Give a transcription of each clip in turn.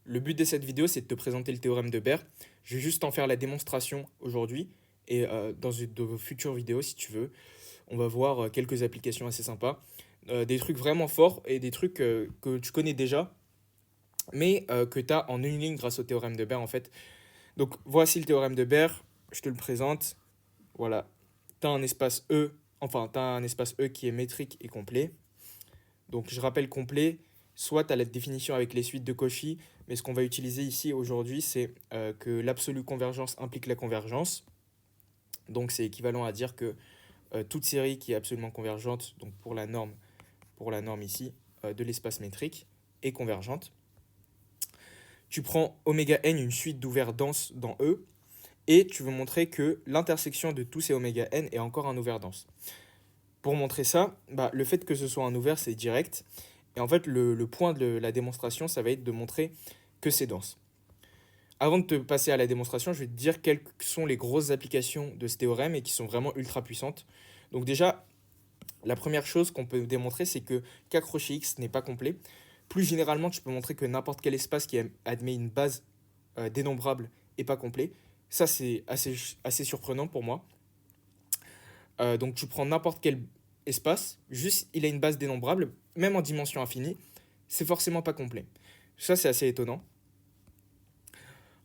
le but de cette vidéo, c'est de te présenter le théorème de Baire. Je vais juste en faire la démonstration aujourd'hui et dans de futures vidéos, si tu veux, on va voir quelques applications assez sympas. Des trucs vraiment forts et des trucs que tu connais déjà, mais que tu as en une ligne grâce au théorème de Baire en fait. Donc voici le théorème de Baire, je te le présente. Voilà, tu as un espace E, enfin tu as un espace E qui est métrique et complet. Donc je rappelle complet, soit tu as la définition avec les suites de Cauchy, mais ce qu'on va utiliser ici aujourd'hui, c'est que l'absolue convergence implique la convergence. Donc c'est équivalent à dire que toute série qui est absolument convergente, donc pour la norme ici, de l'espace métrique, est convergente. Tu prends oméga n, une suite d'ouverts denses dans E, et tu veux montrer que l'intersection de tous ces oméga n est encore un ouvert dense. Pour montrer ça, le fait que ce soit un ouvert, c'est direct. Et en fait, le point de la démonstration, ça va être de montrer que c'est dense. Avant de te passer à la démonstration, je vais te dire quelles sont les grosses applications de ce théorème et qui sont vraiment ultra puissantes. Donc déjà, la première chose qu'on peut démontrer, c'est que K crochet X n'est pas complet. Plus généralement, tu peux montrer que n'importe quel espace qui admet une base dénombrable n'est pas complet. Ça, c'est assez surprenant pour moi. Donc tu prends n'importe quel espace, juste il a une base dénombrable, même en dimension infinie, c'est forcément pas complet. Ça, c'est assez étonnant.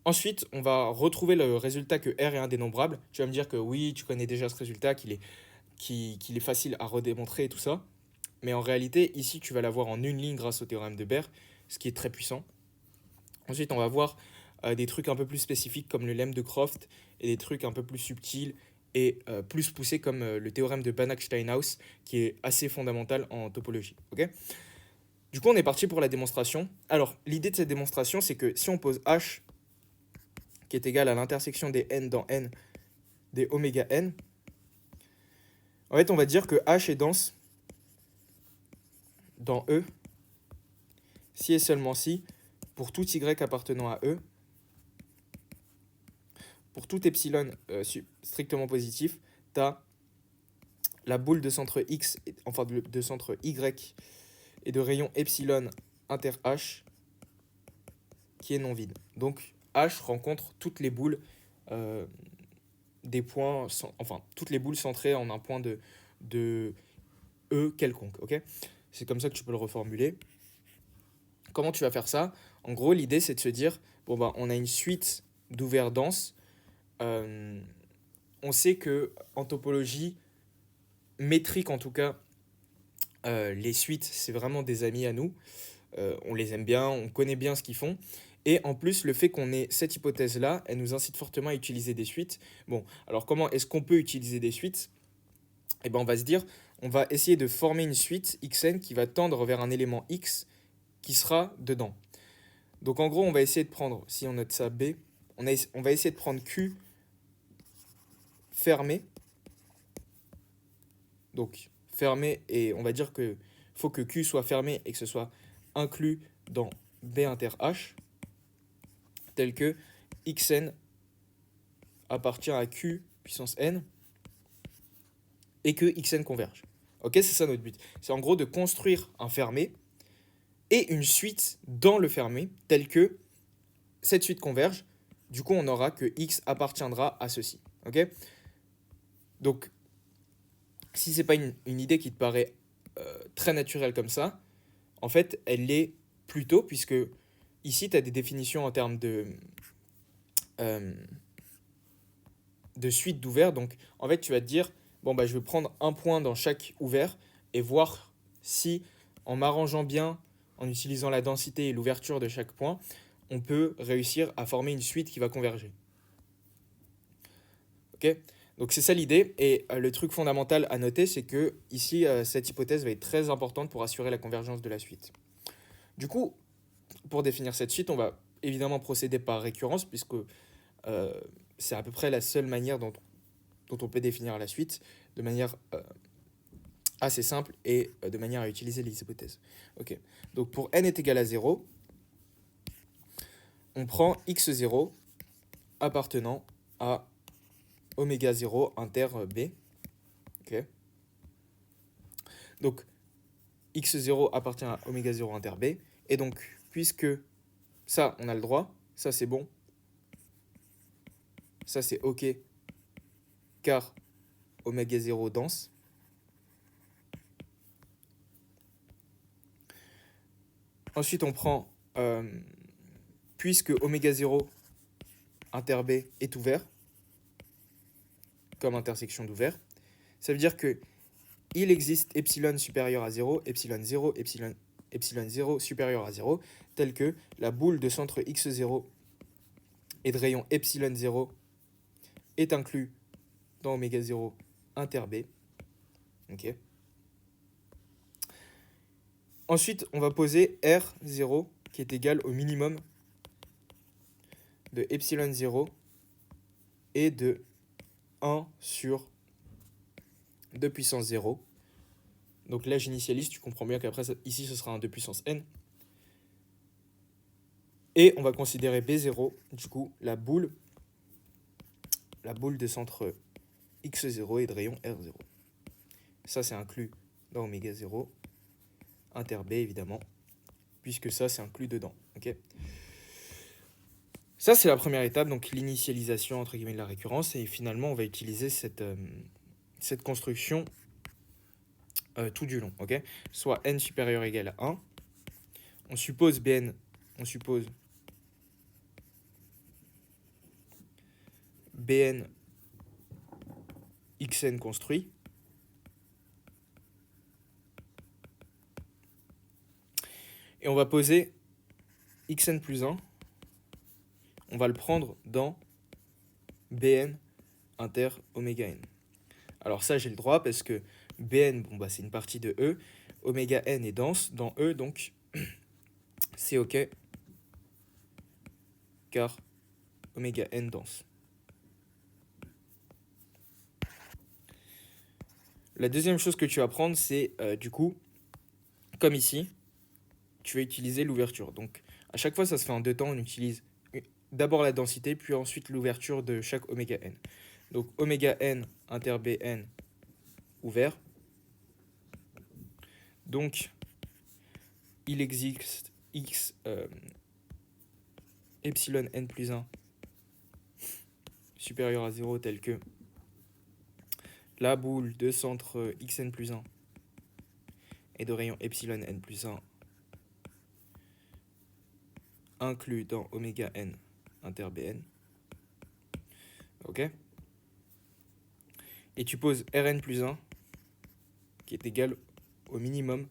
Ensuite, on va retrouver le résultat que R est indénombrable. Tu vas me dire que oui, tu connais déjà ce résultat, qu'il est facile à redémontrer et tout ça. Mais en réalité, ici, tu vas l'avoir en une ligne grâce au théorème de Baire, ce qui est très puissant. Ensuite, on va voir des trucs un peu plus spécifiques comme le lemme de Croft et des trucs un peu plus subtils et plus poussés comme le théorème de Banach-Steinhaus, qui est assez fondamental en topologie. Okay, du coup, on est parti pour la démonstration. Alors, l'idée de cette démonstration, c'est que si on pose H qui est égal à l'intersection des n dans n des oméga n, en fait, on va dire que H est dense dans E si et seulement si, pour tout y appartenant à E, pour tout epsilon strictement positif, tu as la boule de centre X, enfin de centre Y et de rayon epsilon inter H qui est non vide. Donc H rencontre toutes les boules des points, enfin toutes les boules centrées en un point de E quelconque. Okay, c'est comme ça que tu peux le reformuler. Comment tu vas faire ça? En gros, l'idée c'est de se dire, bon on a une suite d'ouverts denses. On sait que en topologie métrique en tout cas, les suites c'est vraiment des amis à nous. On les aime bien, on connaît bien ce qu'ils font. Et en plus, le fait qu'on ait cette hypothèse-là, elle nous incite fortement à utiliser des suites. Bon, alors comment est-ce qu'on peut utiliser des suites? Eh ben, on va se dire, on va essayer de former une suite xn qui va tendre vers un élément x qui sera dedans. Donc en gros, on va essayer de prendre, si on note ça B, on va essayer de prendre Q fermé. Donc fermé, et on va dire que faut que Q soit fermé et que ce soit inclus dans B inter H, tel que xn appartient à Q puissance n et que xn converge. Ok, c'est ça notre but. C'est en gros de construire un fermé et une suite dans le fermé, tel que cette suite converge. Du coup, on aura que x appartiendra à ceci. Ok, donc, si c'est pas une idée qui te paraît très naturelle comme ça, en fait, elle l'est plutôt, puisque ici, tu as des définitions en termes euh, de suite d'ouverts. Donc, en fait, tu vas te dire, bon, je vais prendre un point dans chaque ouvert et voir si, en m'arrangeant bien, en utilisant la densité et l'ouverture de chaque point, on peut réussir à former une suite qui va converger. Ok, donc c'est ça l'idée. Et le truc fondamental à noter, c'est que ici, cette hypothèse va être très importante pour assurer la convergence de la suite. Du coup, pour définir cette suite, on va évidemment procéder par récurrence, puisque c'est à peu près la seule manière dont on peut définir la suite, de manière assez simple et de manière à utiliser les hypothèses. Ok, donc pour n est égal à 0, on prend x0 appartenant à oméga 0 inter b. Ok, donc x0 appartient à oméga 0 inter b, et donc puisque Ça, on a le droit. Ça, c'est bon. Ça, c'est OK, car oméga 0 dense. Ensuite, on prend, puisque oméga 0 inter B est ouvert, comme intersection d'ouvert, ça veut dire que il existe epsilon supérieur à 0, epsilon 0, epsilon 0 supérieur à 0, tel que la boule de centre x0 et de rayon epsilon 0 est inclus dans oméga 0 inter B. Okay. Ensuite, on va poser R0 qui est égal au minimum de epsilon 0 et de 1 sur 2 puissance 0. Donc là, j'initialise, tu comprends bien qu'après, ici, ce sera un 2 puissance n. Et on va considérer B0, du coup, la boule de centre x0 et de rayon R0. Ça, c'est inclus dans oméga 0, inter B, évidemment, puisque ça, c'est inclus dedans. Okay, ça, c'est la première étape, donc l'initialisation, entre guillemets, de la récurrence. Et finalement, on va utiliser cette construction tout du long. Okay, soit n supérieur égal à 1. On suppose Bn, Bn xn construit. Et on va poser xn plus 1. On va le prendre dans Bn inter oméga n. Alors ça, j'ai le droit parce que Bn, bon, bah, c'est une partie de E. Oméga n est dense dans E, donc c'est OK, car oméga n dense. La deuxième chose que tu vas prendre, c'est du coup, comme ici, tu vas utiliser l'ouverture. Donc à chaque fois, ça se fait en deux temps. On utilise d'abord la densité, puis ensuite l'ouverture de chaque oméga n. Donc oméga n inter Bn ouvert. Donc il existe x epsilon n plus 1 supérieur à 0 tel que la boule de centre xn plus 1 et de rayon epsilon n plus 1 inclus dans oméga n inter Bn. Ok. Et tu poses Rn plus 1 qui est égal au minimum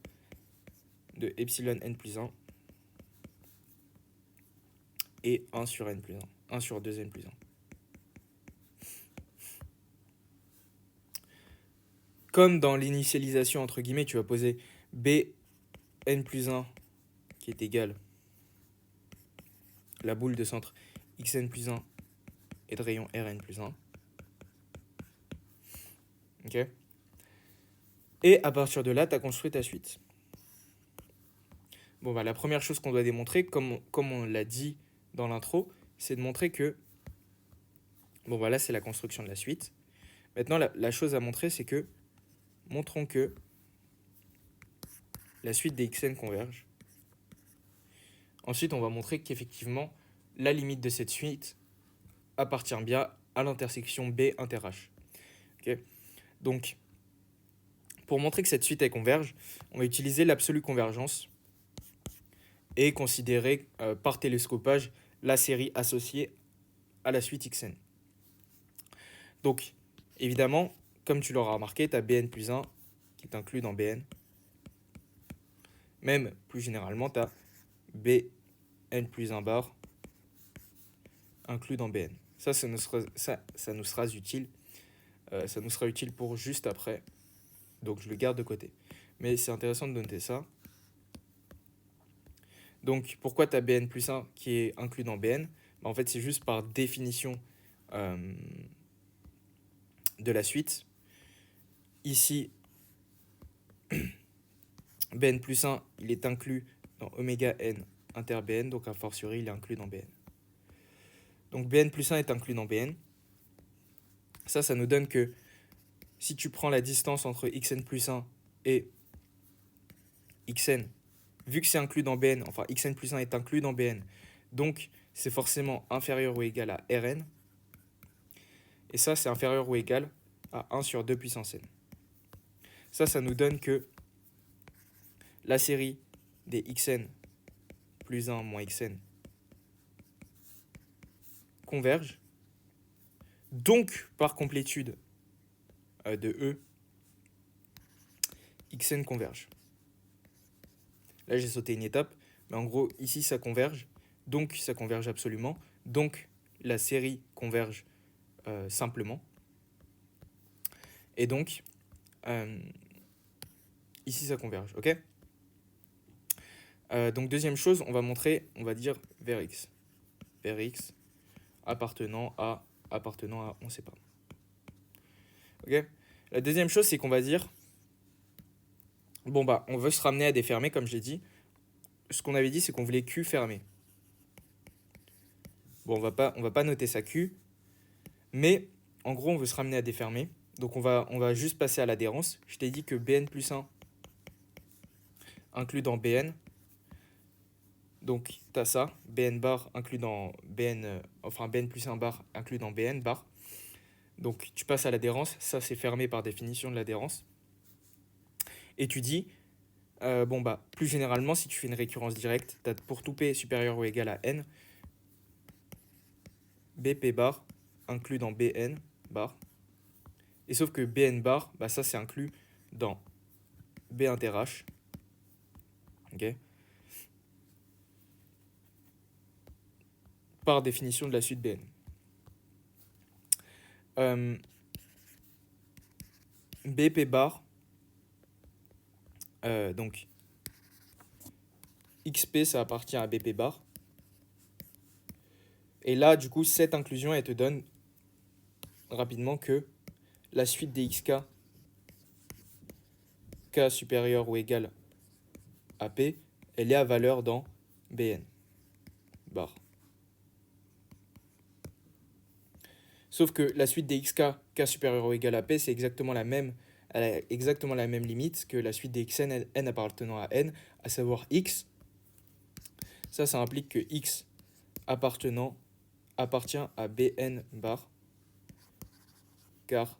de epsilon n plus 1 et 1 sur n plus 1, 1 sur 2n plus 1. Comme dans l'initialisation, entre guillemets, tu vas poser Bn plus 1 qui est égal la boule de centre xn plus 1 et de rayon Rn plus 1. Ok. Et à partir de là, tu as construit ta suite. Bon, bah, la première chose qu'on doit démontrer, comme on l'a dit dans l'intro, c'est de montrer que... Bon, voilà, c'est la construction de la suite. Maintenant, la chose à montrer, c'est que... Montrons que la suite des xn converge. Ensuite, on va montrer qu'effectivement, la limite de cette suite appartient bien à l'intersection B inter H. Okay. Donc, pour montrer que cette suite elle converge, on va utiliser l'absolue convergence et considérer par télescopage la série associée à la suite xn. Donc, évidemment, comme tu l'auras remarqué, tu as Bn plus 1 qui est inclus dans Bn. Même plus généralement, tu as Bn plus 1 bar inclus dans Bn. Ça nous sera utile. Ça nous sera utile pour juste après. Donc, je le garde de côté. Mais c'est intéressant de noter ça. Donc, pourquoi tu as Bn plus 1 qui est inclus dans Bn? En fait, c'est juste par définition de la suite. Ici, Bn plus 1, il est inclus dans oméga n inter Bn, donc a fortiori, il est inclus dans Bn. Donc, Bn plus 1 est inclus dans Bn. Ça nous donne que si tu prends la distance entre xn plus 1 et xn, vu que c'est inclus dans Bn, enfin xn plus 1 est inclus dans Bn, Donc, c'est forcément inférieur ou égal à Rn. Et ça, c'est inférieur ou égal à 1 sur 2 puissance n. Ça nous donne que la série des xn plus 1 moins xn converge. Donc, par complétude de E, xn converge. Là, j'ai sauté une étape, mais en gros, ici, ça converge. Donc, ça converge absolument. Donc, la série converge simplement. Et donc, ici, ça converge. OK ? Donc, deuxième chose, on va montrer, on va dire vers x. Vers x appartenant à, on ne sait pas. OK ? La deuxième chose, c'est qu'on va dire, bon, bah, on veut se ramener à des fermés, comme je l'ai dit. Ce qu'on avait dit, c'est qu'on voulait Q fermé. Bon, on va pas noter ça Q, mais en gros, on veut se ramener à des fermés. Donc, on va juste passer à l'adhérence. Je t'ai dit que Bn plus 1 inclus dans Bn. Donc, tu as ça, Bn bar inclus dans Bn, enfin Bn plus 1 bar inclus dans Bn bar. Donc, tu passes à l'adhérence. Ça, c'est fermé par définition de l'adhérence. Et tu dis, bon, bah, plus généralement, si tu fais une récurrence directe, tu as pour tout P supérieur ou égal à n, Bp bar inclus dans Bn bar. Et sauf que Bn bar, bah, ça, c'est inclus dans B inter H. Okay. Par définition de la suite Bn. Bp bar, donc xp ça appartient à Bp bar. Et là, du coup, cette inclusion, elle te donne rapidement que la suite des xk, k supérieur ou égal à p, elle est à valeur dans Bn bar. Sauf que la suite des xk, k supérieur ou égal à p, c'est exactement la même, elle a exactement la même limite que la suite des xn, n appartenant à n, à savoir x. Ça implique que x appartient à Bn bar, car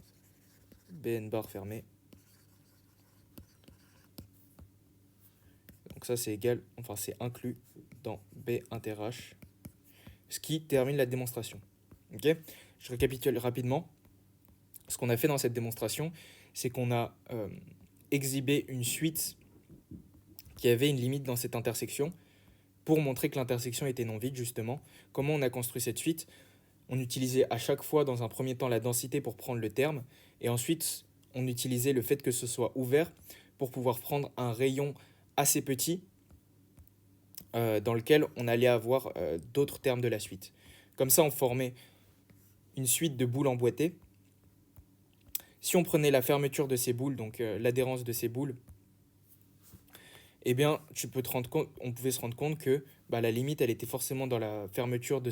Bn bar fermé. Donc ça, c'est égal, enfin c'est inclus dans B inter H, ce qui termine la démonstration. Okay, je récapitule rapidement. Ce qu'on a fait dans cette démonstration, c'est qu'on a exhibé une suite qui avait une limite dans cette intersection pour montrer que l'intersection était non vide, justement. Comment on a construit cette suite ? On utilisait à chaque fois, dans un premier temps, la densité pour prendre le terme, et ensuite, on utilisait le fait que ce soit ouvert pour pouvoir prendre un rayon assez petit dans lequel on allait avoir d'autres termes de la suite. Comme ça, on formait une suite de boules emboîtées. Si on prenait la fermeture de ces boules, donc l'adhérence de ces boules, eh bien, on pouvait se rendre compte que la limite, elle était forcément dans la fermeture de